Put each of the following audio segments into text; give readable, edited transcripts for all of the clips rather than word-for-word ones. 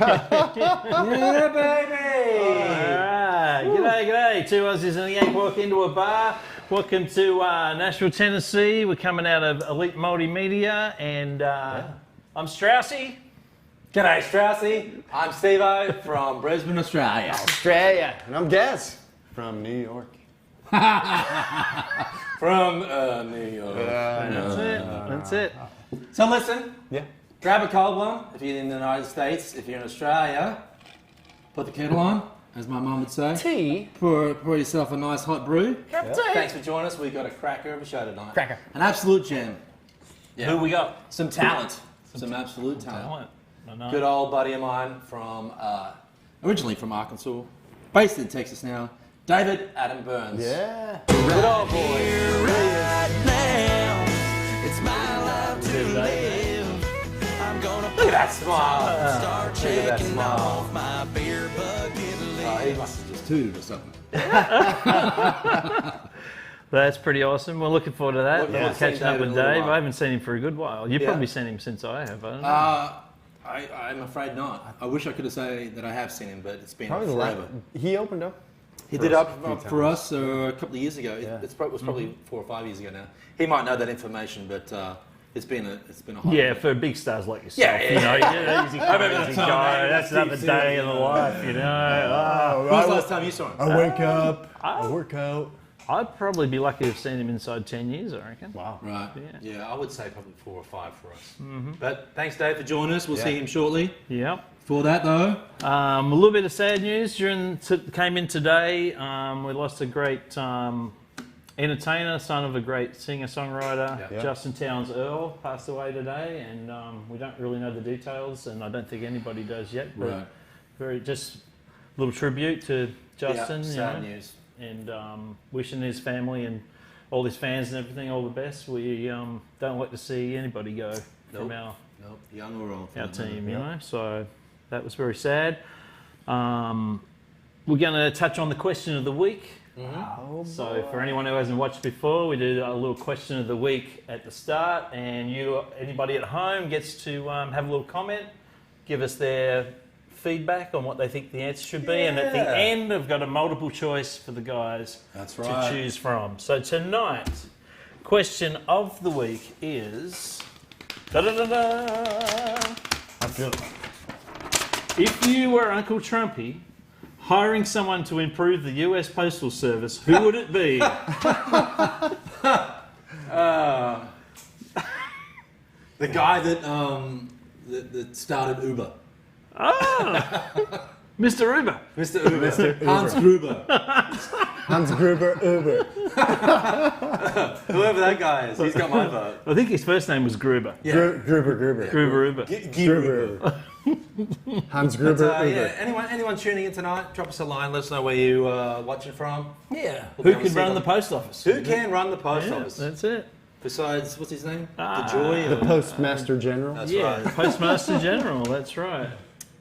Yeah, baby! Alright, g'day. Two Aussies and a Yank walk into a bar. Welcome to Nashville, Tennessee. We're coming out of Elite Multimedia, and I'm Straussy. G'day, Straussy. I'm Steve-O from Brisbane, Australia. And I'm Gaz from New York. From New York. That's it. So listen, Yeah. grab a cold one if you're in the United States. If you're in Australia, put the kettle on, as my mum would say. Tea. Pour yourself a nice hot brew. Yeah. Thanks for joining us. We've got a cracker of a show tonight. Cracker. An absolute gem. Yeah. Who we got? Some talent. Some absolute talent. I know. Good old buddy of mine from, originally from Arkansas, based in Texas now, David Adam Byrnes. Yeah. Good old boy. Look at that smile. Look at that smile. Oh, he must have just tooted or something. That's pretty awesome. We're looking forward to that. Yeah, We're catching up David with in a little Dave. while. I haven't seen him for a good while. You've Yeah. probably seen him since I have. I don't know. I'm afraid not. I wish I could have said that I have seen him, but it's been Probably the forever. He opened up. He for did us up a few for times. us a couple of years ago. Yeah. It was probably 4 or 5 years ago now. He might know that information, but it's been a hot Yeah, for big stars like yourself. Yeah, You know, yeah, easy remember go, that easy time, go. man. That's another Steve day in Silver, the life, you know. When was the last time you saw him? I wake up. I work out. I'd probably be lucky to have seen him inside 10 years, I reckon. Wow. Right. Yeah. Yeah, I would say probably 4 or 5 for us. But thanks, Dave, for joining us. We'll see him shortly. Yeah. For that, though, A little bit of sad news came in today. We lost a great entertainer, son of a great singer-songwriter, Yeah. Justin Towns Earl, passed away today, and we don't really know the details, and I don't think anybody does yet. But Right. just a little tribute to Justin, yeah, you sad know, news. and wishing his family and all his fans and everything all the best. We don't like to see anybody go from Nope. Nope, young or old. our team, you know. So that was very sad. We're going to touch on the question of the week. Oh, So for anyone who hasn't watched before, we did a little question of the week at the start, and anybody at home gets to have a little comment, give us their feedback on what they think the answer should be, and at the end, I've got a multiple choice for the guys That's to right. choose from. So tonight, question of the week is... Da-da-da-da! I feel it. If you were Uncle Trumpy hiring someone to improve the US Postal Service, who would it be? The guy that started Uber. Mr. Uber. Mr. Uber. Hans Gruber. Hans Gruber Uber. Whoever that guy is, he's got my vote. I think his first name was Gruber. Yeah. Gruber. Gruber Uber. Gruber. Hans Gruber But, Uber. yeah, anyone tuning in tonight, drop us a line. Let us know where you watching from. Yeah. We'll Who come can see run them. the post office? Who can run the post Yeah, office? that's it. Besides, what's his name? DeJoy? The Postmaster General. That's Yeah, right. Postmaster General, that's right.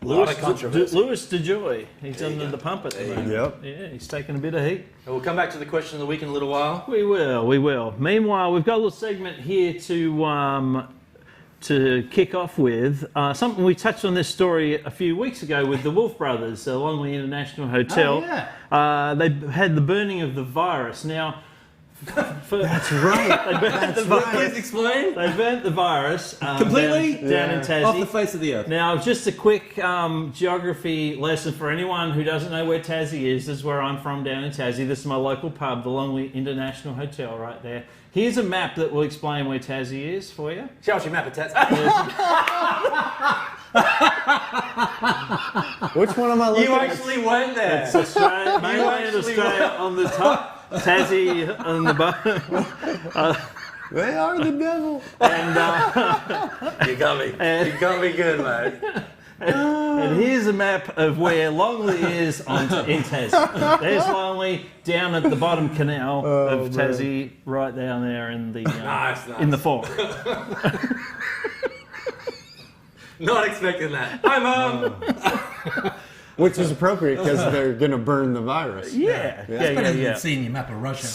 Lot of controversy. Louis DeJoy. He's under the pump at the moment. Yep. Yeah, he's taking a bit of heat. And we'll come back to the question of the week in a little while. We will. Meanwhile, we've got a little segment here to kick off with. Something we touched on this story a few weeks ago with the Wolf Brothers, Longley International Hotel. Oh, yeah. They had the burning of the virus. Now, That's right. they burnt the virus. Please explain. They burnt the virus Completely? down in Tassie. Off the face of the earth. Now, just a quick geography lesson for anyone who doesn't know where Tassie is. This is where I'm from, down in Tassie. This is my local pub, the Longley International Hotel, right there. Here's a map that will explain where Tassie is for you. Show us your map of Tats. Which one am I looking You at? actually went there. It's Australia, mainland actually Australia on the top, Tassie on the bottom. They are the devil. And, You got me. You got me good, mate. and here's a map of where Longley is in Tassie. There's Longley down at the bottom canal of man. Tassie, right down there in the Nice. in the fog. Not expecting that. Hi, Mum. Which is appropriate because they're going to burn the virus. Yeah, That's better than seeing your map of Russia.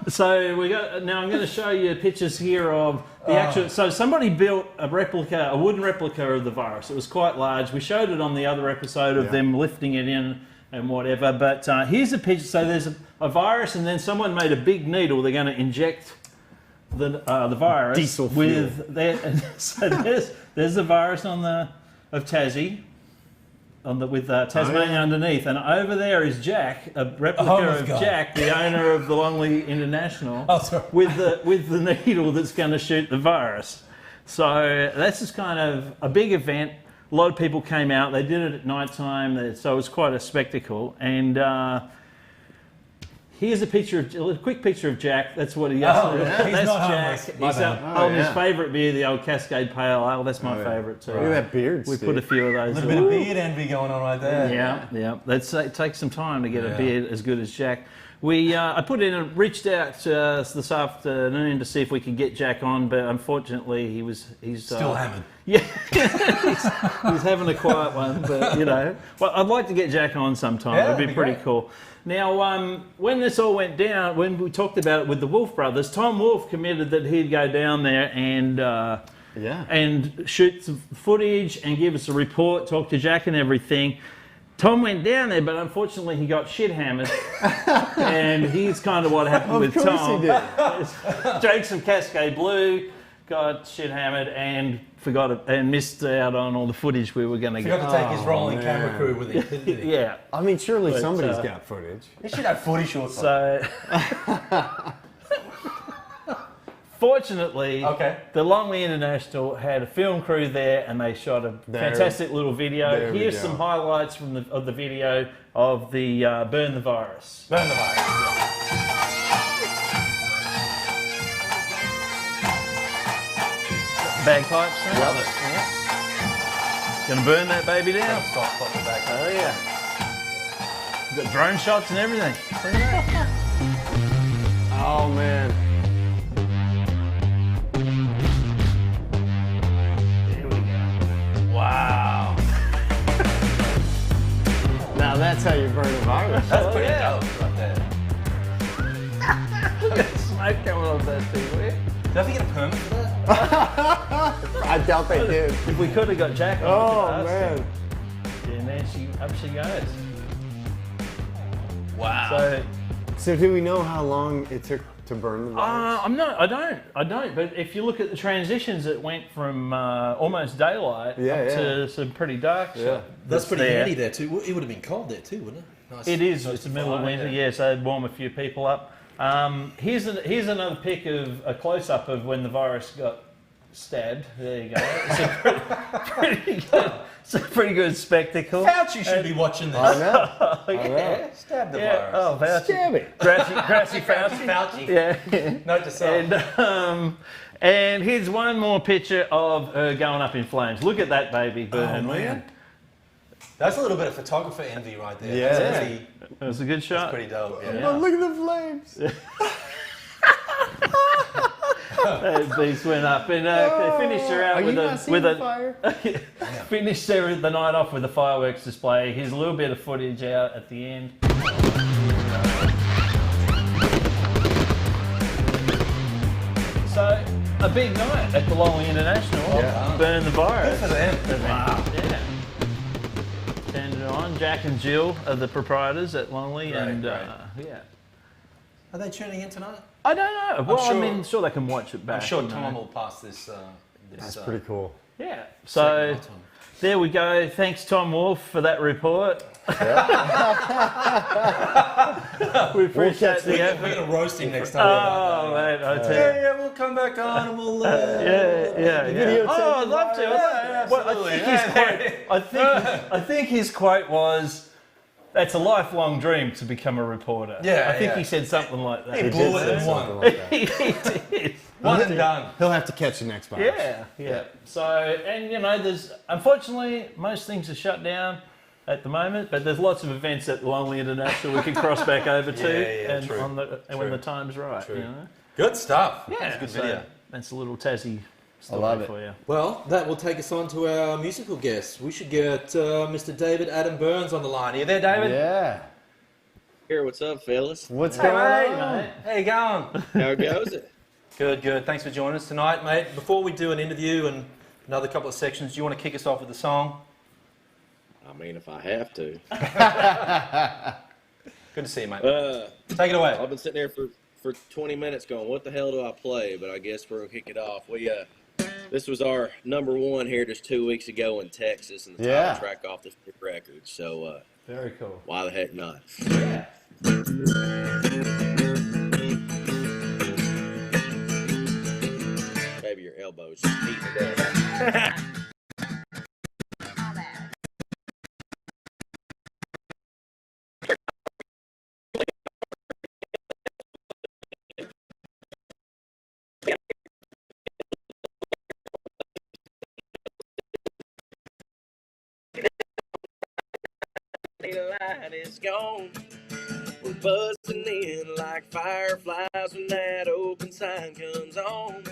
So we got. Now I'm going to show you pictures here of the actual. So somebody built a wooden replica of the virus. It was quite large. We showed it on the other episode of them lifting it in and whatever. But here's a picture. So there's a virus, and then someone made a big needle. They're going to inject the virus Diesel with their. So there's the virus of Tassie. With Tasmania underneath, and over there is Jack, a replica of Jack, the owner of the Longley International, with the needle that's going to shoot the virus. So that's just kind of a big event. A lot of people came out. They did it at night time, so it was quite a spectacle. And here's a quick picture of Jack. That's what he is. That's Jack. He's holding his favourite beer, the old Cascade Pale Ale. That's my favourite too. Look at that beard, We Steve. put a few of those. A little bit of beard envy going on right there. Yeah. It takes some time to get a beard as good as Jack. I reached out this afternoon to see if we could get Jack on, but unfortunately he's Still hammered. Yeah, he's having a quiet one, but well, I'd like to get Jack on sometime. Yeah, It'd be pretty cool. Now, when this all went down, when we talked about it with the Wolf brothers, Tom Wolf committed that he'd go down there and shoot some footage and give us a report, talk to Jack and everything. Tom went down there, but unfortunately he got shit hammered, and here's kind of what happened with Tom. He did. Drank some Cascade Blue, got shit hammered, and forgot it, and missed out on all the footage we were going to get. Forgot to take his rolling camera crew with him, didn't he? Yeah. I mean, surely somebody's got footage. He should have footage shorts. So, fortunately, the Longley International had a film crew there, and they shot a fantastic little video. Here's some highlights of the video of the Burn the Virus. Burn the virus. Bagpipes. Love it. Gonna burn that baby down. Stop the back. Oh yeah. Got drone shots and everything. Oh, man. Here we go. Wow. Now that's how you burn a virus. That's pretty dope right there. Look at the smoke coming off that thing. Do I have to get a permit for that? I doubt they did. If we could have got Jack on. Oh, man. And then up she goes. Wow. So do we know how long it took to burn the virus? I don't. But if you look at the transitions, it went from almost daylight up to some pretty dark. Yeah. That's pretty handy there too. It would have been cold there too, wouldn't it? Nice, It is. nice It's the middle of winter. Yeah, so it'd warm a few people up. Here's another pic of a close-up of when the virus got stabbed. There you go. It's a pretty good. It's a pretty good spectacle. Fauci should be watching this. I know. Yeah. Stab the Yeah. virus. Oh, Fauci. Damn it. Grassy Fauci. Fauci. Yeah. Note to self. And here's one more picture of her going up in flames. Look at that baby burn, will you? That's a little bit of photographer envy right there. Yeah. That's pretty, That was a good shot. pretty dope. Yeah. Yeah. Oh, look at the flames. That beast went up, and they finished her out Are with you a not seeing the fire? finished her the night off with a fireworks display. Here's a little bit of footage out at the end. So a big night at the Longley International. Yeah. Burn the virus. Good for them. Wow. Yeah. Turned it on. Jack and Jill are the proprietors at Longley, and yeah. Are they tuning in tonight? I don't know. Well, sure- I mean, sure they can watch it back. I'm sure you know. Tom will pass this. That's pretty cool. Yeah. So there we go. Thanks, Tom Wolf, for that report. We appreciate the We're effort. going to roast him next time. Oh, mate, I tell you. Yeah, we'll come back on and we'll. Yeah. Oh, I'd love to. Yeah, Well, I think his quote was, "That's a lifelong dream to become a reporter." Yeah, I think yeah. he said something like that. He blew it in Something one. like that. He did. One and done. He'll have to catch the next virus. Yeah. So, and there's unfortunately most things are shut down at the moment, but there's lots of events at Longley International we can cross back over to, and true. when the time's right. True. You know? Good stuff. Yeah, That's a good so video. that's a little Tassie story love it. for you. Well, that will take us on to our musical guest. We should get Mr. David Adam Byrnes on the line. Are you there, David? Yeah. Here, what's up, fellas? What's Hey, going mate, on? mate. How you going? How goes it? Good, good. Thanks for joining us tonight, mate. Before we do an interview and another couple of sections, do you want to kick us off with a song? I mean, if I have to. Good to see you, mate. I've Take it away. been sitting there for 20 minutes going, what the hell do I play? But I guess we're going to kick it off. This was our number one here just 2 weeks ago in Texas, and the title track off this record. So Very cool. why the heck not? Yeah. Maybe your elbows just beating it down. The light is gone. We're buzzing in like fireflies when that open sign comes on.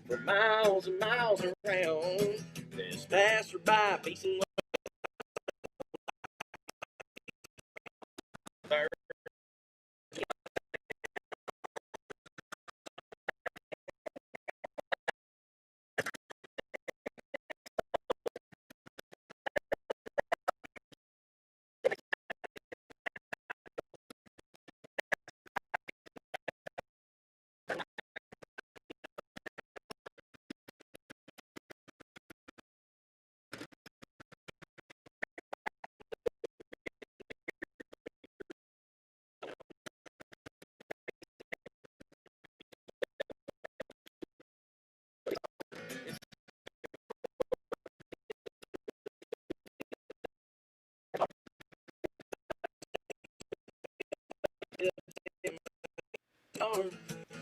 For miles and miles around, this passerby piecing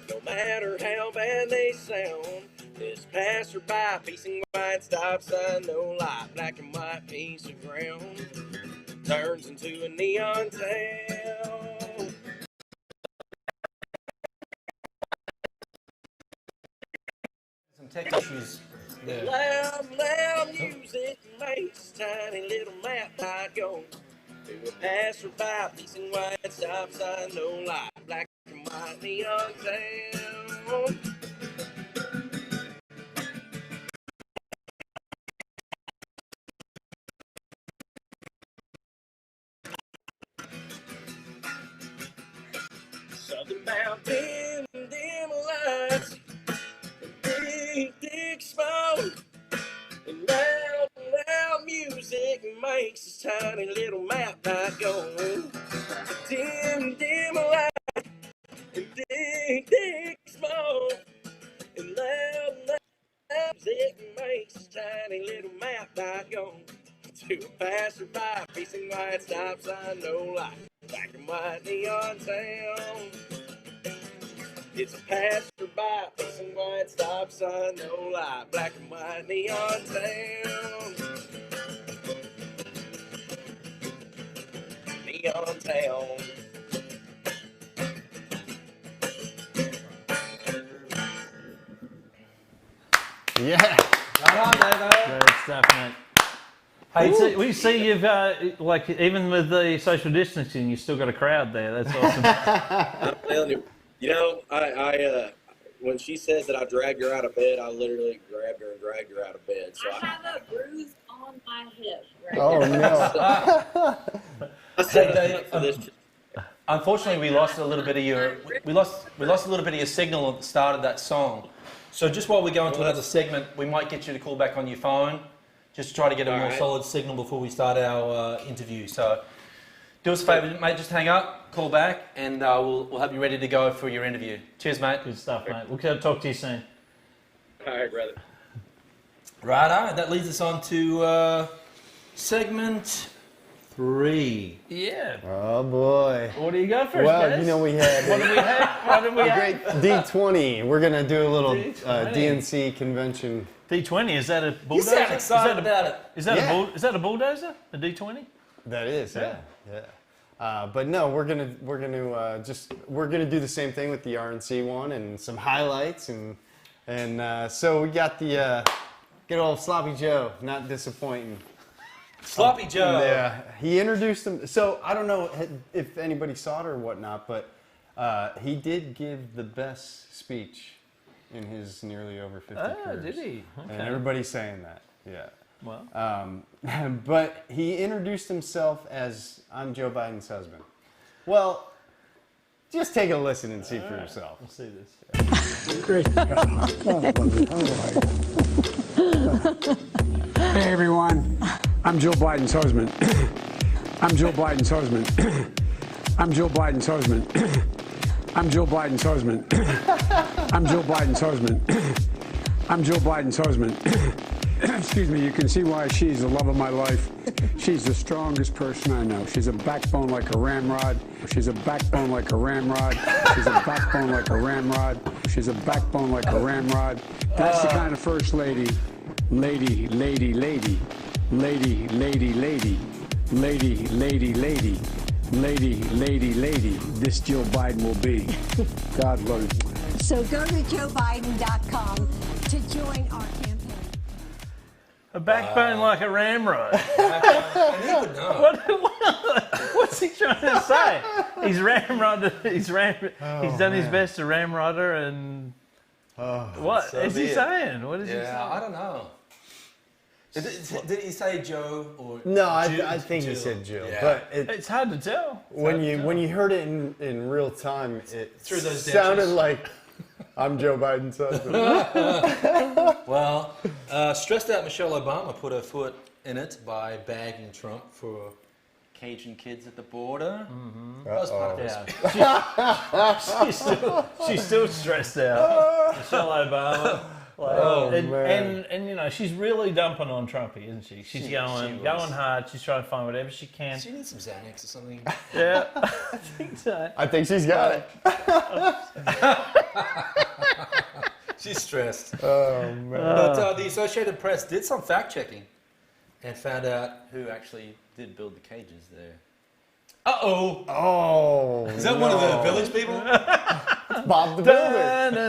no matter how bad they sound, this passerby piecing white stop sign, no light, black and white piece of ground, turns into a neon town. Some tech issues there. Loud music makes tiny little map light go to a passerby piecing white stop sign, no light, black and white neon town. Southern mountain, dim lights, big, thick smoke, and loud music makes this tiny little map light go. Dim light, and big smoke, and loud music makes this tiny little map light go. To a passerby, facing white stop sign, no light, black and white neon town. It's a passerby, facing white stop sign, no light, black and white neon town. Neon town. Yeah. Right on, David. Great stuff, mate. Hey, we see you've, like, even with the social distancing, you've still got a crowd there. That's awesome. I'm telling you, I when she says that I dragged her out of bed, I literally grabbed her and dragged her out of bed. So I have a bruise on my hip right Oh now. no. I set Hey, up for this. Unfortunately, we lost a little bit of your we lost a little bit of your signal at the start of that song. So just while we go into another segment, we might get you to call back on your phone, just to try to get a more Alright. solid signal before we start our interview. So do us a favour, mate, just hang up, call back, and we'll have you ready to go for your interview. Cheers, mate. Good stuff, mate. We'll talk to you soon. All right, brother. Righto, that leads us on to segment 3. Yeah. Oh boy. What do you got first, Well, guys? you know we had What did we have? What did we a have? great D20. We're gonna do a little D20. DNC convention. D20, is that a You bulldozer? sound excited about it. Is that Yeah. is that a bulldozer? A D20? That is, yeah. But no, we're gonna do the same thing with the RNC one and some highlights and And so we got the good old Sloppy Joe, not disappointing. Sloppy Joe. Yeah, he introduced him. So I don't know if anybody saw it or whatnot, but he did give the best speech in his nearly over 50 careers. Did he? Okay. And everybody's saying that, yeah. Well, But he introduced himself as, I'm Joe Biden's husband. Well, just take a listen and see for yourself. we'll see this. Hey everyone, I'm Joe Biden's husband. I'm Joe Biden's husband. I'm Joe Biden's husband. I'm Joe Biden's husband. I'm Joe Biden's husband. I'm Joe Biden's husband. Excuse me, you can see why she's the love of my life. She's the strongest person I know. She's a backbone like a ramrod. She's a backbone like a ramrod. She's a backbone like a ramrod. She's a backbone like a ramrod. That's the kind of first lady. Lady, lady, lady. Lady, lady, lady. Lady, lady, lady. Lady, lady, lady. This Joe Biden will be. God love you. So go to joebiden.com to join our campaign. A backbone like a ramrod. And he would know. What's he trying to say? He's ramrodded. He's done his best to ramrod her, and what so is he be it. saying? What is he saying? Yeah, I don't know. Did he say Joe or No, Jill? I think he Jill? said Jill. Yeah. But It's hard to tell. when you heard it in real time, it Through those sounded dentures. like I'm Joe Biden's husband. Well, stressed out Michelle Obama put her foot in it by bagging Trump for Cajun kids at the border. That was part of it. Yeah. She's still stressed out. Michelle Obama. Like, and you know, she's really dumping on Trumpy, isn't she? She's going hard. She's trying to find whatever she can. She needs some Xanax or something. Yeah, I think so. I think she's got it. She's stressed. Oh, man. But the Associated Press did some fact checking and found out who actually did build the cages there. Uh-oh. Oh. Is that one of the village people? Bob the Builder.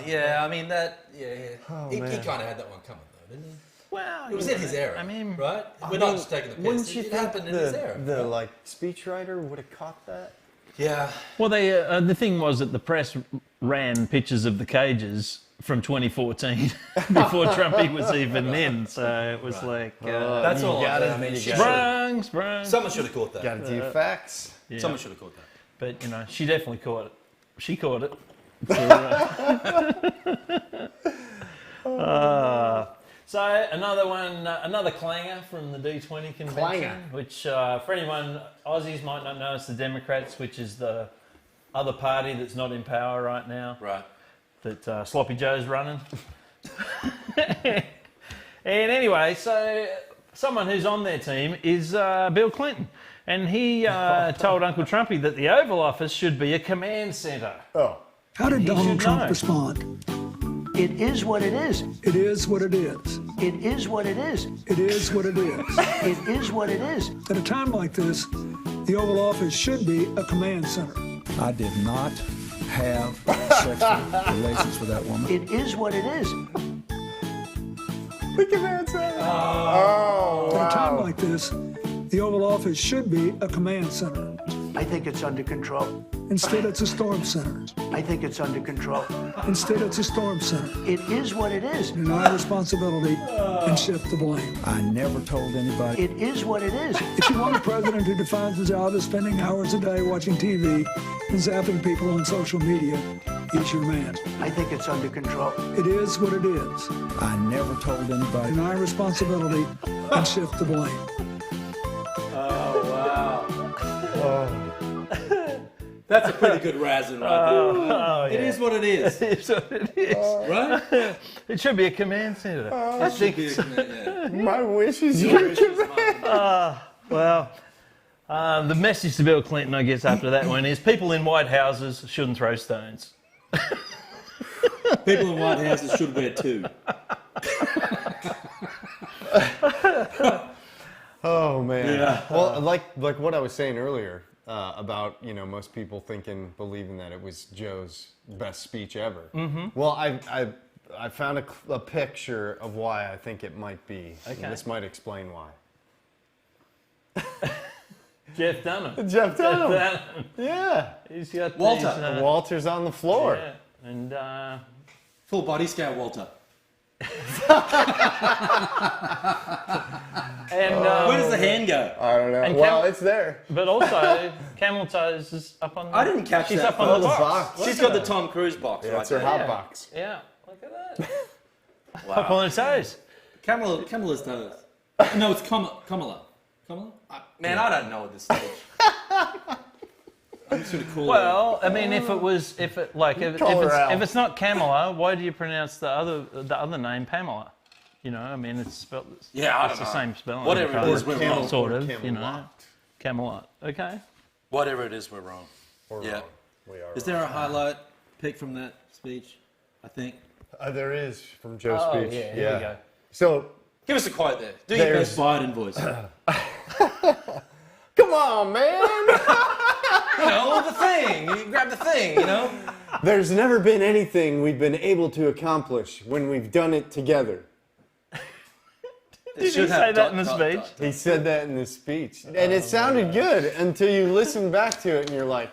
Yeah, I mean that. Yeah. Oh, he man. kind of had that one coming though, didn't he? Well, It was in his era. I mean, right? We're not just taking the piss. Wouldn't you It think happened in his era. the like speechwriter would have caught that? Yeah. well, they the thing was that the press ran pictures of the cages from 2014 before Trumpy was even in, so it was like That's all. got it. I mean, sprung. someone should have caught that. Got to do facts. Yeah. Someone should have caught that. But you know, she definitely caught it. She caught it. So another one, another clanger from the D20 convention, Clanger. which for anyone Aussies might not know, it's the Democrats, which is the other party that's not in power right now. Right. That Sloppy Joe's running. And anyway, so someone who's on their team is Bill Clinton. And he told Uncle Trumpy that the Oval Office should be a command centre. Oh. How did He Donald should Trump know. respond? It is what it is. It is what it is. It is what it is. It is what it is. It is what it is. At a time like this, the Oval Office should be a command center. I did not have sexual relations with that woman. It is what it is. The command center. Oh, At a time wow. like this, the Oval Office should be a command center. I think it's under control. Instead, it's a storm center. I think it's under control. Instead, it's a storm center. It is what it is. Deny responsibility and shift the blame. I never told anybody. It is what it is. If you want a president who defines his job as spending hours a day watching TV and zapping people on social media, he's your man. I think it's under control. It is what it is. I never told anybody. Deny responsibility and shift the blame. That's a pretty good razzing right there. Oh, It is what it is. It is what it is. Right? It should be a command centre. I think Yeah. My wish is your command. Well, the message to Bill Clinton, I guess, after that one is people in White Houses shouldn't throw stones. People in White Houses should wear two. Oh man. Yeah. Well, like what I was saying earlier, about most people believing that it was Joe's best speech ever. Mm-hmm. Well, I found a picture of why I think it might be. Okay. And this might explain why. Jeff Dunham. Jeff Dunham. Dunham. Yeah. He's got Walter. these, Walter's on the floor. Yeah. And Full body scale, Walter. and Where does the hand go? I don't know. And Well, it's there. But also, Camel Toes is up on. I didn't catch she's that. up on the box. She's got the Tom Cruise box Yeah, right that's her there. hot box. Yeah, look at that. Wow. Up on the toes. Kamala's toes. No, it's Kamala. Kamala? Man, I don't know at this stage. I'm just gonna call Well, I mean, if it's not Kamala, why do you pronounce the other name Pamela? I mean, it's spelled. Yeah, I it's don't the know. same spelling. Whatever it is, we're wrong. Sort of, Camelot. Camelot. Okay. Whatever it is, we're wrong. We're Yeah. wrong. We are Is there a highlight pick from that speech? I think. There is from Joe's Oh, speech. yeah, here we go. So, Give us a quote there. Do your best Biden voice. come on, man. The thing. You grab the thing, There's never been anything we've been able to accomplish when we've done it together. Did he say that in the speech? He said that in the speech. And it sounded good until you listen back to it and you're like,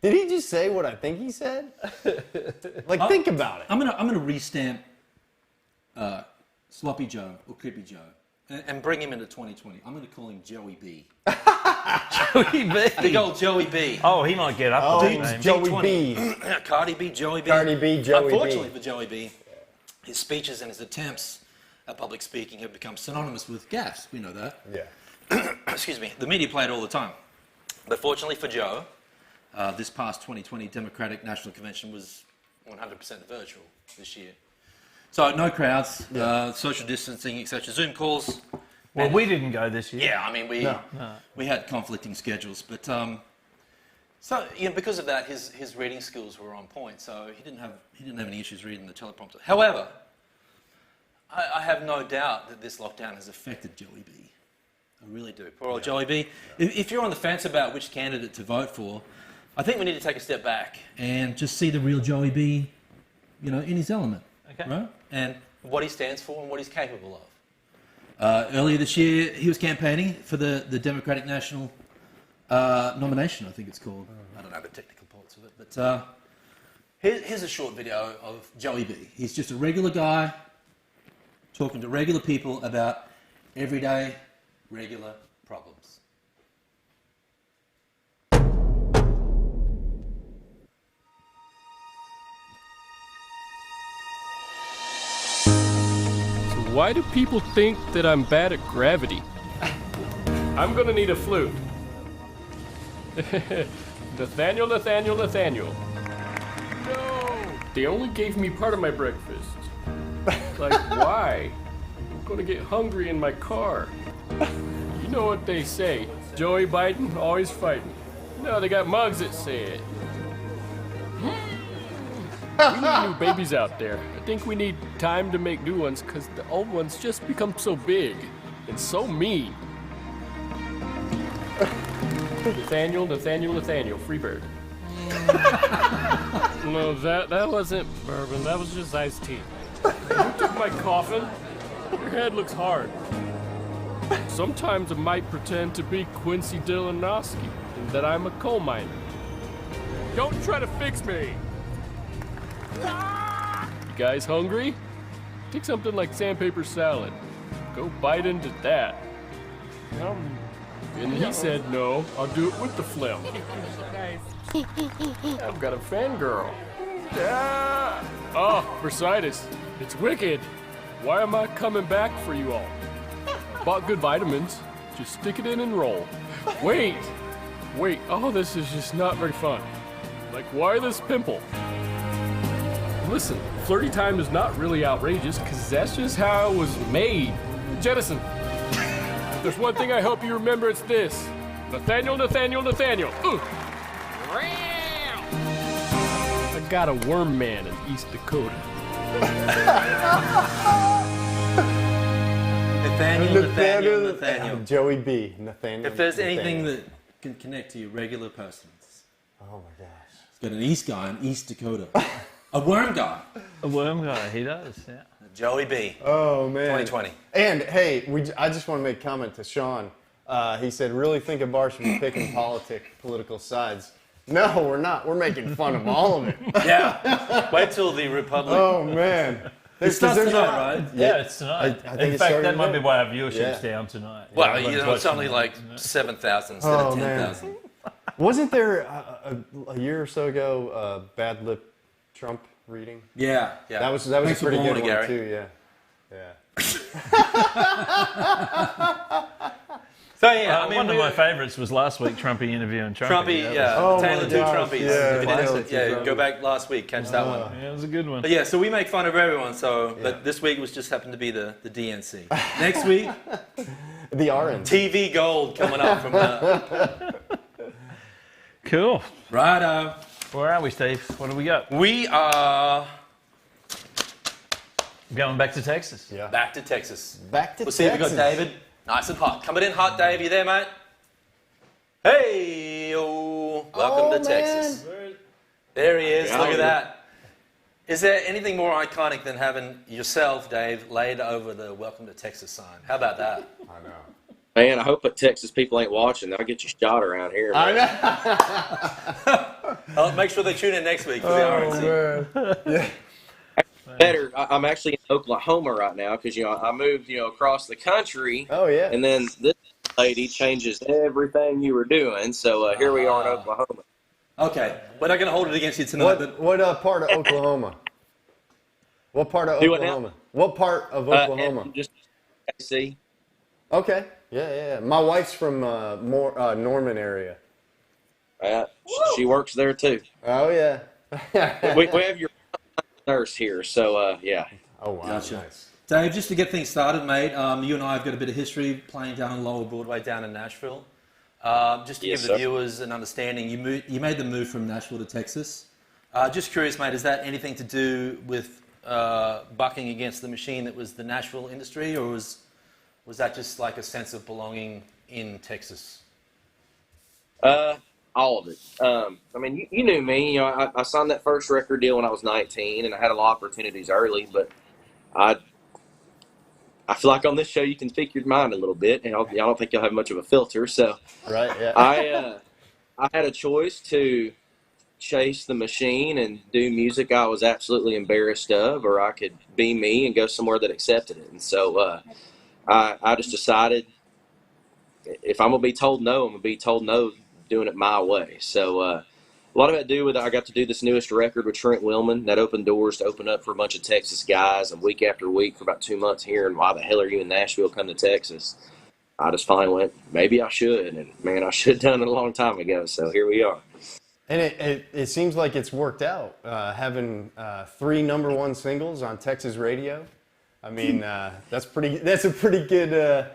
did he just say what I think he said? Think about it. I'm gonna restamp Sloppy Joe or Creepy Joe and bring him into 2020. I'm gonna call him Joey B. Joey B. Big old Joey B. Oh, he might get up to that name. Joey B. Cardi B, Joey B. Cardi B, Joey B. Unfortunately for Joey B, his speeches and his attempts at public speaking have become synonymous with gas. We know that. Yeah. Excuse me. The media play it all the time. But fortunately for Joe, this past 2020 Democratic National Convention was 100% virtual this year. So no crowds, social distancing, etc. Zoom calls. Well, we didn't go this year. Yeah, I mean we had conflicting schedules, but because of that, his reading skills were on point. So he didn't have any issues reading the teleprompter. However, I have no doubt that this lockdown has affected Joey B. I really do. Poor old Joey B. If you're on the fence about which candidate to vote for, I think we need to take a step back and just see the real Joey B, in his element. Okay. Right? And what he stands for and what he's capable of. Earlier this year, he was campaigning for the Democratic National nomination, I think it's called. I don't know the technical parts of it, but here's a short video of Joey B. He's just a regular guy talking to regular people about everyday, regular problems. Why do people think that I'm bad at gravity? I'm gonna need a flute. Nathaniel. No! They only gave me part of my breakfast. Like, why? I'm gonna get hungry in my car. You know what they say, Joey Biden, always fighting. No, they got mugs that say it. We need new babies out there. I think we need time to make new ones because the old ones just become so big and so mean. Nathaniel, Freebird. No, that wasn't bourbon. That was just iced tea. You took my coffin. Your head looks hard. Sometimes I might pretend to be Quincy Dillinowski and that I'm a coal miner. Don't try to fix me. You guys hungry? Take something like sandpaper salad. Go bite into that. And he said no, I'll do it with the phlegm. I've got a fangirl. Yeah. Oh, bursitis. It's wicked. Why am I coming back for you all? Bought good vitamins. Just stick it in and roll. Wait. Oh, this is just not very fun. Like, why this pimple? Listen, flirty time is not really outrageous, because that's just how it was made. Jettison. If there's one thing I hope you remember, it's this. Nathaniel. Ooh. I got a worm man in East Dakota. Nathaniel. Joey B. Nathaniel. If there's anything that can connect to your regular persons. Oh my gosh. He's got an East guy in East Dakota. A worm guy. A worm guy, he does, yeah. Joey B. Oh, man. 2020. And, hey, I just want to make a comment to Sean. He said, really think a bar should be picking political sides. No, we're not. We're making fun of all of it. Yeah. Wait till the Republic. Oh, man. It starts tonight, right? Yeah, it's tonight. I think in fact, that might be why our viewership's down tonight. Well, Everyone's it's only watching like 7,000 instead of 10,000. Wasn't there a year or so ago bad lip Trump reading? Yeah. That was Thanks a pretty for good warning, one Gary. too. Yeah. So yeah, one of my favourites was last week, Trumpy interviewing Trumpy. Trumpy, yeah. Oh Taylor my two gosh, Trumpies. yeah, If you Taylor didn't, two go Trumpies. back last week, catch that one. Yeah, it was a good one. But yeah, so we make fun of everyone. But this week was just happened to be the DNC. Next week, the RNC. TV Gold coming up from. Cool. Righto. Where are we, Steve? What do we got? We are going back to Texas. Yeah. back to Texas. Back to We'll see if we got Texas. David. Nice and hot. Coming in hot, Dave. You there, mate? Hey, welcome to Texas. There he is. Look at that. Is there anything more iconic than having yourself, Dave, laid over the "Welcome to Texas" sign? How about that? I know. Man, I hope that Texas people ain't watching. They'll get you shot around here. Man. I'll make sure they tune in next week for the RNC. Man. Better. I'm actually in Oklahoma right now because I moved across the country. Oh yeah. And then this lady changes everything you were doing. So here we are in Oklahoma. Okay, we're not going to hold it against you tonight. What part of Oklahoma? What part of Do what now? Oklahoma? What part of Oklahoma? Just see. Okay. Yeah. My wife's from Norman area. She works there too. Oh yeah. we have your nurse here, so yeah. Oh wow. Gotcha. Nice. Dave, just to get things started, mate, you and I have got a bit of history playing down on Lower Broadway down in Nashville. Just to Yes, give the sir. viewers an understanding, you made the move from Nashville to Texas. Just curious, mate, is that anything to do with bucking against the machine that was the Nashville industry, or was that just like a sense of belonging in Texas? All of it. I mean, you knew me. I signed that first record deal when I was 19, and I had a lot of opportunities early. But I feel like on this show you can speak your mind a little bit, and I don't think you'll have much of a filter. So, Right. Yeah. I had a choice to chase the machine and do music I was absolutely embarrassed of, or I could be me and go somewhere that accepted it. And so I just decided if I'm gonna be told no, I'm gonna be told no, doing it my way. So a lot of it had to do with I got to do this newest record with Trent Willman that opened doors to open up for a bunch of Texas guys, and week after week for about 2 months here. And why the hell are you in Nashville? Come to Texas. I just finally went, maybe I should, and man, I should have done it a long time ago. So here we are. And it seems like it's worked out, having 3 #1 singles on Texas radio. I mean, that's a pretty good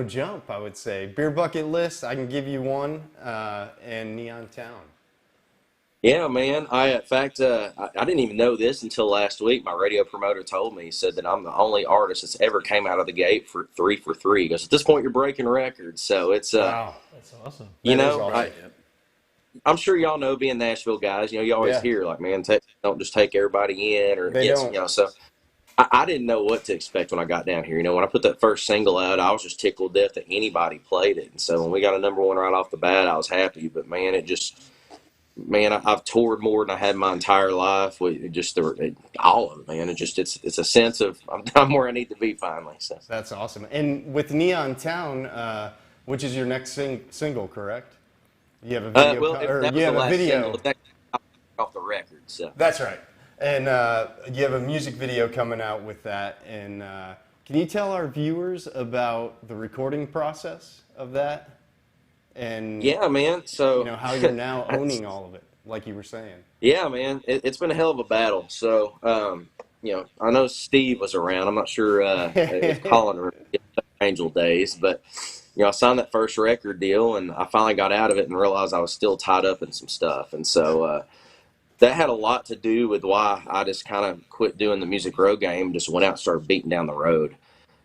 jump, I would say. Beer Bucket List, I can give you one, and Neon Town. Yeah, man. In fact, I didn't even know this until last week. My radio promoter told me. He said that I'm the only artist that's ever came out of the gate for 3 for 3. He goes, at this point, you're breaking records. So it's Wow. That's awesome. you That is know, awesome. I'm sure y'all know, being Nashville guys, you always Yeah. hear like, man, don't just take everybody in, or They yes, don't. So I didn't know what to expect when I got down here. When I put that first single out, I was just tickled death that anybody played it. And so when we got a #1 right off the bat, I was happy. But man, I've toured more than I had my entire life. All of it, man. It's a sense of I'm where I need to be finally. So That's awesome. And with Neon Town, which is your next single, correct? You have a video, that was you have the a last video. single. It's actually off the record. So That's right. And you have a music video coming out with that. And can you tell our viewers about the recording process of that? And yeah, man. So how you're now owning all of it, like you were saying. Yeah, man, it's been a hell of a battle. So, I know Steve was around. I'm not sure if Colin or Angel days, but I signed that first record deal, and I finally got out of it and realized I was still tied up in some stuff, and so that had a lot to do with why I just kind of quit doing the music road game, just went out and started beating down the road.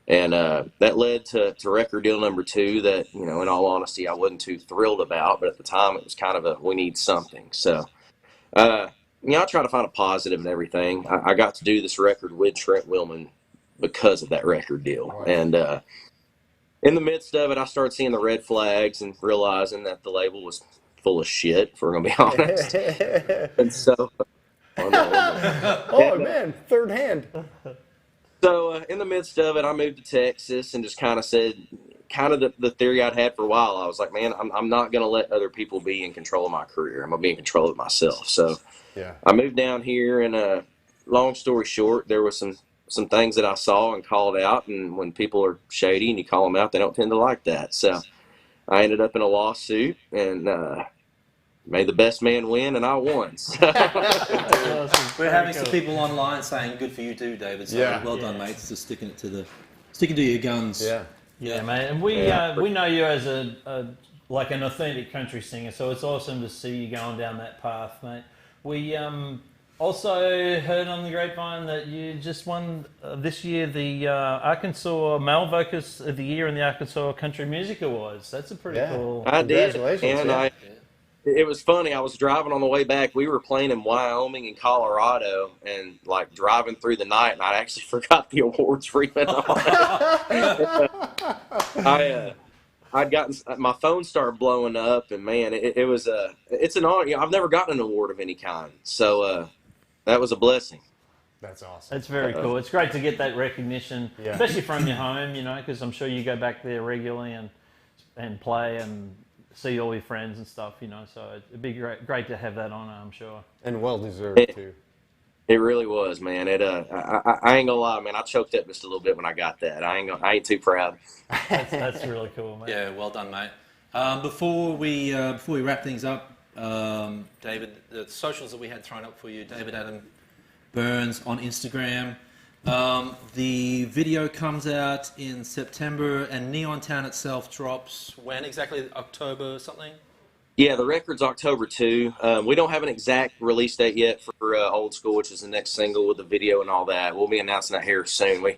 And that led to record deal number 2 that, in all honesty, I wasn't too thrilled about. But at the time, it was kind of we need something. So, I try to find a positive in everything. I got to do this record with Trent Willman because of that record deal. Wow. And in the midst of it, I started seeing the red flags and realizing that the label was full of shit, if we're going to be honest. And so... Oh, man, third hand. So in the midst of it, I moved to Texas and just kind of said, the theory I'd had for a while. I was like, man, I'm not going to let other people be in control of my career. I'm going to be in control of it myself. So I moved down here, and long story short, there was some things that I saw and called out. And when people are shady and you call them out, they don't tend to like that. So I ended up in a lawsuit and made the best man win, and I won. We're having some people online saying, "Good for you too, David." So well done, mate. Just sticking to your guns. Yeah, mate. And we know you as like an authentic country singer, so it's awesome to see you going down that path, mate. We also heard on the grapevine that you just won this year the Arkansas Male Vocalist of the Year in the Arkansas Country Music Awards. That's a pretty cool. I did, and it was funny. I was driving on the way back. We were playing in Wyoming and Colorado, and like driving through the night, and I actually forgot the awards were even on. I'd gotten my phone started blowing up, and man, it was it's an honor. I've never gotten an award of any kind, so that was a blessing. That's awesome. It's very cool. It's great to get that recognition, especially from your home, because I'm sure you go back there regularly and play and see all your friends and stuff, so it'd be great to have that honor, I'm sure. And well deserved too. It really was, man. I ain't gonna lie, man. I choked up just a little bit when I got that. I ain't too proud. That's really cool, mate. Yeah, well done, mate. Before we wrap things up, David, the socials that we had thrown up for you, David Adam Byrnes on Instagram. The video comes out in September, and Neon Town itself drops when exactly? October something? Yeah, the record's October 2. We don't have an exact release date yet for Old School, which is the next single with the video and all that. We'll be announcing that here soon.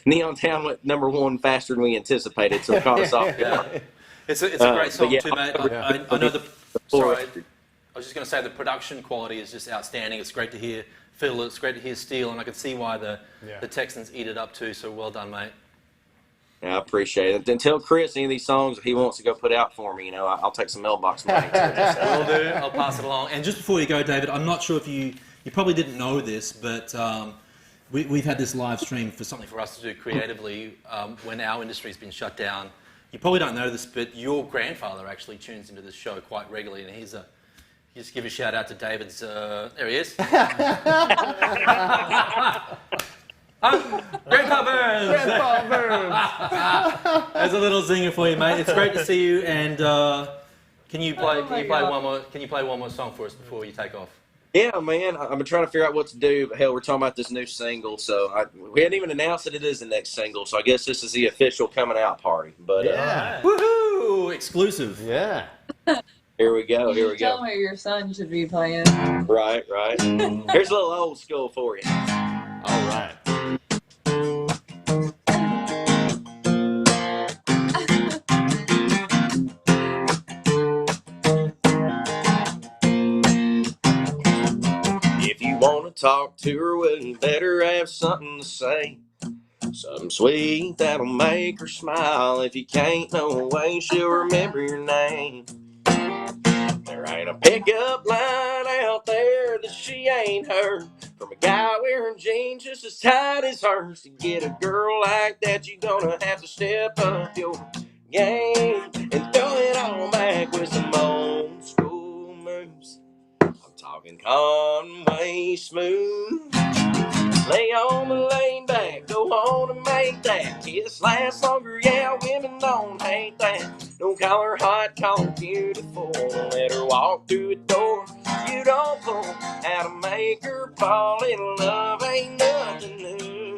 Neon Town went #1 faster than we anticipated, so it caught us off guard. It's a great song too, mate. I know sorry, I was just going to say the production quality is just outstanding. It's great to hear fiddle. It's great to hear steel, and I can see why the Texans eat it up too. So well done, mate. Yeah, I appreciate it. Then tell Chris any of these songs if he wants to go put out for me. I'll take some mailbox money too. Will do. I'll pass it along. And just before you go, David, I'm not sure if you probably didn't know this, but we've had this live stream for something for us to do creatively when our industry's been shut down. You probably don't know this, but your grandfather actually tunes into this show quite regularly, and he's just give a shout out to David's. There he is. Grandpa Byrnes. Grandpa Byrnes. There's a little zinger for you, mate. It's great to see you. And can you play one more song for us before you take off? Yeah, man. I've been trying to figure out what to do, but hell, we're talking about this new single, so we hadn't even announced that it is the next single. So I guess this is the official coming out party. But woohoo! Exclusive. Yeah. Here we go. Tell me your son should be playing. Right. Here's a little old school for you. All right. If you want to talk to her, well, you better have something to say. Something sweet that'll make her smile. If you can't, no way she'll remember your name. There ain't a pickup line out there that she ain't heard from a guy wearing jeans just as tight as hers. To get a girl like that, you're gonna have to step up your game and throw it on back with some old school moves. I'm talking Conway smooth. Lay on the lane back, go on and make that kiss last longer. Yeah, women don't hate that. Don't call her hot, call her beautiful. Let her walk through a door you don't pull. How to make her fall in love ain't nothing new.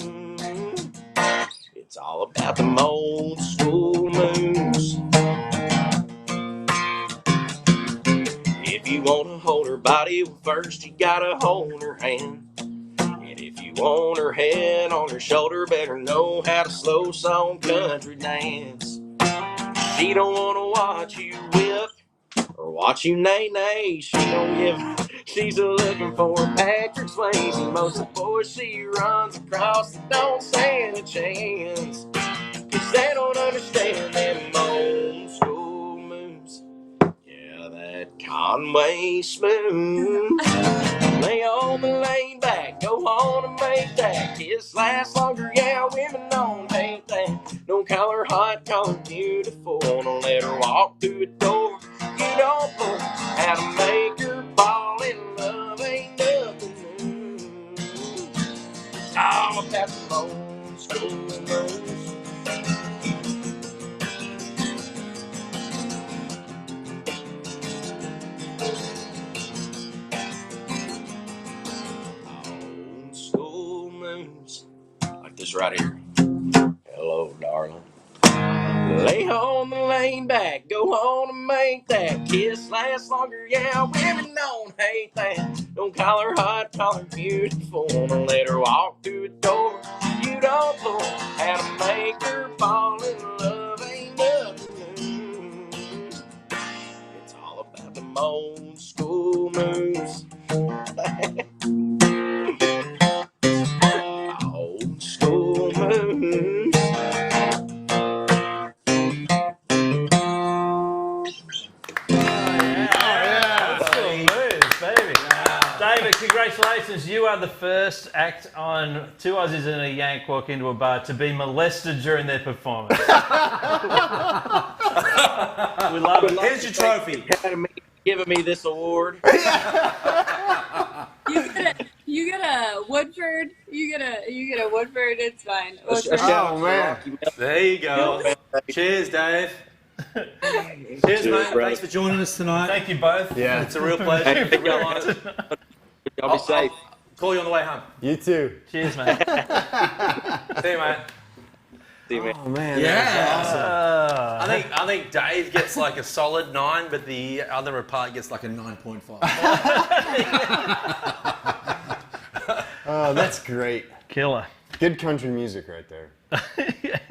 It's all about them old school moves. If you want to hold her body, well, first you gotta hold her hand. If you Want her head on her shoulder, better know how to slow song country dance. She don't wanna watch you whip or watch you nay. She don't give. She's looking for Patrick Swayze. Most of the boys she runs across that don't stand a chance. 'Cause they don't understand them old school moves. Yeah, that Conway smooth. Lay on the lane back, go on and make that kiss last longer. Yeah, women don't hate that. Don't call her hot, call her beautiful. Don't let her walk through the door. You don't know how to make her fall in love. Ain't nothing new. It's all about the old school moves. Old school moves. Like this right here. Hello, darling. Lay on the lane back, go on and make that kiss last longer. Yeah, women don't hate that. Don't call her hot, call her beautiful. Don't let her walk through the door. You don't know how to make her fall in love. Ain't nothing new. It's all about them old school moves. Old school moves. David, congratulations. You are the first act on Two Aussies and a Yank walk into a bar to be molested during their performance. We love it. Here's your trophy. Giving me this award. You get a Woodford. You get a Woodford. It's fine. Oh man! There you go. Cheers, Dave. Cheers, mate. Bro. Thanks for joining us tonight. Thank you both. Yeah, It's a real pleasure. Real honor. Y'all be safe. I'll call you on the way home. you too. Cheers, mate. See you, mate. See you, man. Oh man! Yeah. I think Dave gets like a solid 9, but the other part gets like a 9.5. Oh, that's great. Killer. Good country music right there.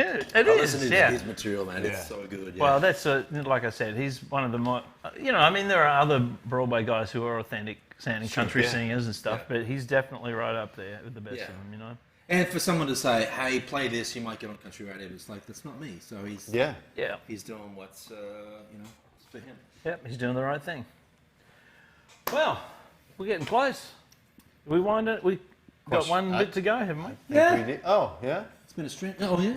It Listen is. to Yeah. his material, man. Yeah. It's so good. Yeah. Well, that's like I said, he's one of the more. I mean, there are other Broadway guys who are authentic sounding country yeah. singers and stuff, but he's definitely right up there with the best of them. And for someone to say, "Hey, play this," you might get on country radio. It's like that's not me. So he's Yeah. he's doing what's for him. Yep, he's doing the right thing. Well, we're getting close. We wind it. We got one bit to go, haven't we? Yeah. Oh, yeah. It's been a string. Oh yeah.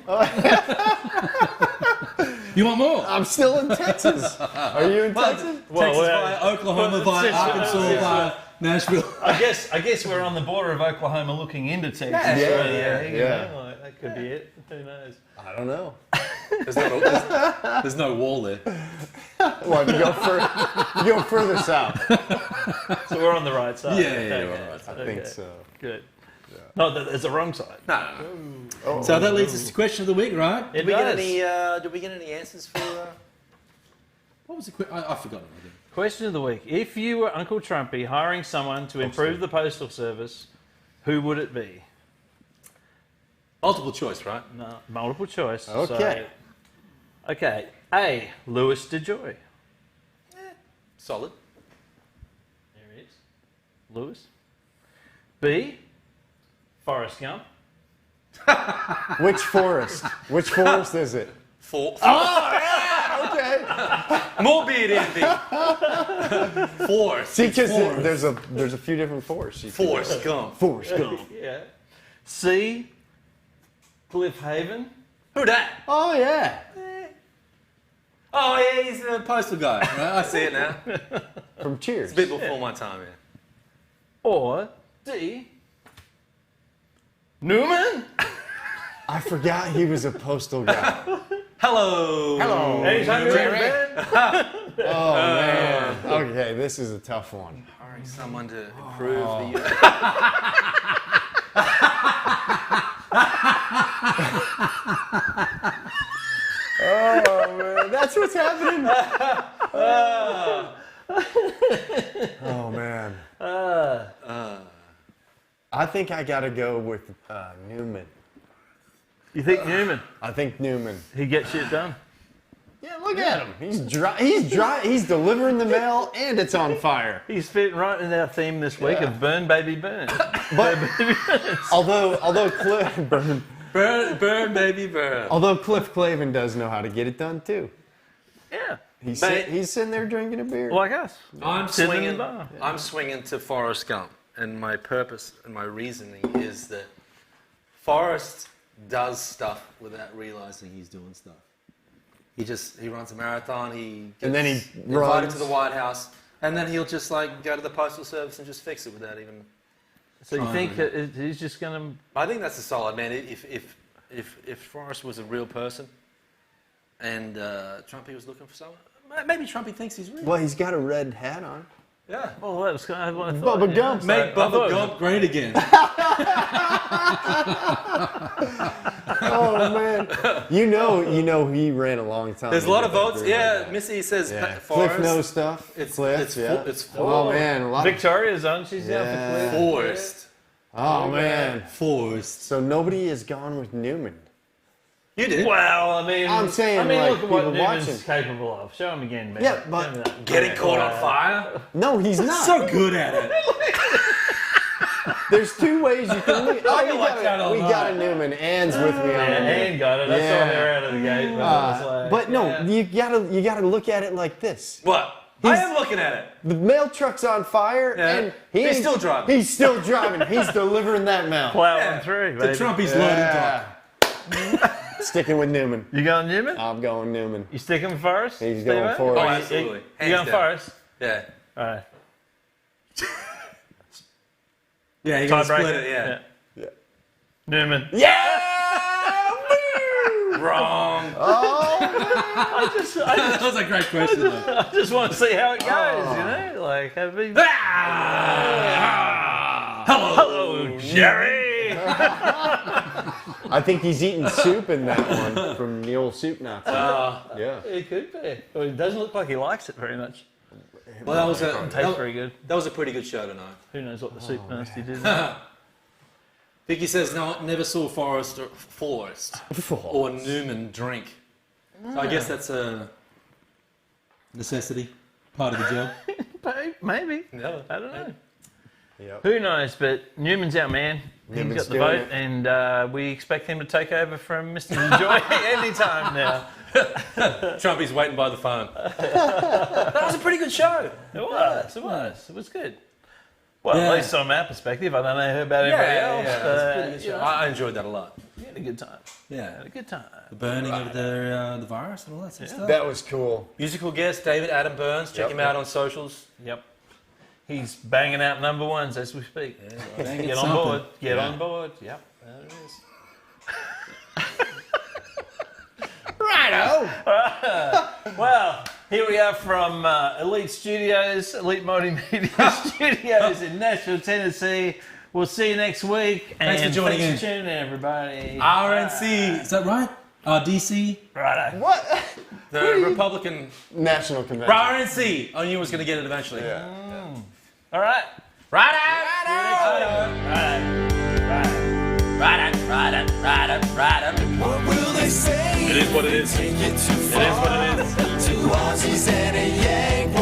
You want more? I'm still in Texas. Are you in Texas? Texas via Oklahoma, via Arkansas, via Nashville. I guess we're on the border of Oklahoma, looking into Texas. Yeah. That could be it. Who knows? I don't know. There's no wall there. Well, you go further south. So we're on the right side. Yeah, we're on the right side. I think so. Good. Not that there's a wrong side. No. Oh. So that leads us to question of the week, right? Did we get any answers for? What was the question? I forgot it. Question of the week. If you were Uncle Trumpy hiring someone to improve the postal service, who would it be? Multiple choice, right? No, multiple choice. Okay. Okay. A. Louis DeJoy. Solid. There he is. Louis. B. Forrest Gump. Which forest? Which forest is it? Oh, yeah, okay. More beard envy. Forrest. See, because there's a few different forests. Forrest Gump. Forrest Gump. Yeah. C. Cliff Haven. Who that? Oh yeah. Oh yeah, he's the postal guy. Right? I see it now. From Cheers. It's a bit before my time, yeah. Or D. Newman. I forgot he was a postal guy. Hello. Anytime you're in bed. Oh man. Okay, this is a tough one. Hiring someone to improve the. Oh man, that's what's happening. Oh man. I think I gotta go with Newman. You think Newman? I think Newman. He gets shit done. Yeah, look at him. He's dry. He's dry. He's delivering the mail, and it's on fire. He's fitting right in our theme this week of Burn Baby Burn. But although Cliff Burn, baby, burn. although Cliff Clavin does know how to get it done too. Yeah. He's sitting there drinking a beer. Like us. I'm Sitting in swinging. the bar. I'm swinging to Forrest Gump, and my purpose and my reasoning is that Forrest does stuff without realizing he's doing stuff. He runs a marathon. And then he invited runs to the White House, and then he'll just like go to the postal service and just fix it without even. So you think that he's just going to... I think that's a solid man. If Forrest was a real person, and Trumpy was looking for someone, maybe Trumpy thinks he's real. Well, he's got a red hat on. Yeah. Well, that was kind of what I thought. Bubba Gump. Make Bubba Gump great again. Oh man, you know he ran a long time. There's a lot of votes. Yeah, Missy says Forrest. Cliff knows stuff. It's Cliff. It's Oh man, a lot. Victoria's on. She's out for Cliff. Forrest. Oh man, Forrest. So nobody has gone with Newman. You did. Well, I mean, I'm saying, look at what people Newman's watching. capable of. Show him again, man. Yeah, but Getting caught on fire. No, he's not. So good at it. There's two ways you can look. can We got a Newman. Ann's with me on it. Ann got it. I saw her out of the gate. But no, you gotta look at it like this. What? I am looking at it. The mail truck's on fire, and He's still driving. He's still driving. He's delivering that mail. Plowing through, baby. The Trumpy's loading dock. Sticking with Newman. You going Newman? I'm going Newman. You sticking with Forrest? He's going Forrest. Oh, absolutely. You Hands going down. Forrest? Yeah. All right. Yeah, you're going to split Tiebreaker? it, yeah. Newman. Yeah! Wrong. Oh, That was a great question, though. I just want to see how it goes, you know? Like, have we... Hello, Jerry! I think he's eating soup in that one from the old soup Nazi. Yeah. It could be. Well, it doesn't look like he likes it very much. Well, Tastes very good. That was a pretty good show tonight. Who knows what the soup nasty did? Vicky says, no, never saw Forrest or Newman drink. So I guess that's a necessity, part of the job. Maybe. No, I don't know. Yep. Who knows? But Newman's our man. Newman's He's got the doing vote, it. and we expect him to take over from Mr. Enjoy anytime now. Trumpy's waiting by the phone. That was a pretty good show. It was good. Well, at least from our perspective. I don't know about everybody else. Yeah, it was a pretty good show. I enjoyed that a lot. We had a good time. Yeah. Had a good time. The burning of the virus and all that sort of stuff. That was cool. Musical guest, David Adam Byrnes. Check him out on socials. Yep. He's banging out number ones as we speak. Yeah, Get on board. Get on board. Yep. There it is. Righto! Well, here we are from Elite Studios, Elite Multimedia Studios in Nashville, Tennessee. We'll see you next week. Thanks for joining thanks in. for tuning in, everybody. RNC, is that right? DC? Righto. What? The Republican National Convention. RNC. I knew I was going to get it eventually. Yeah. All right. What will they say? It is what it is. Take it too It is what it is. Two Aussies and a Yank.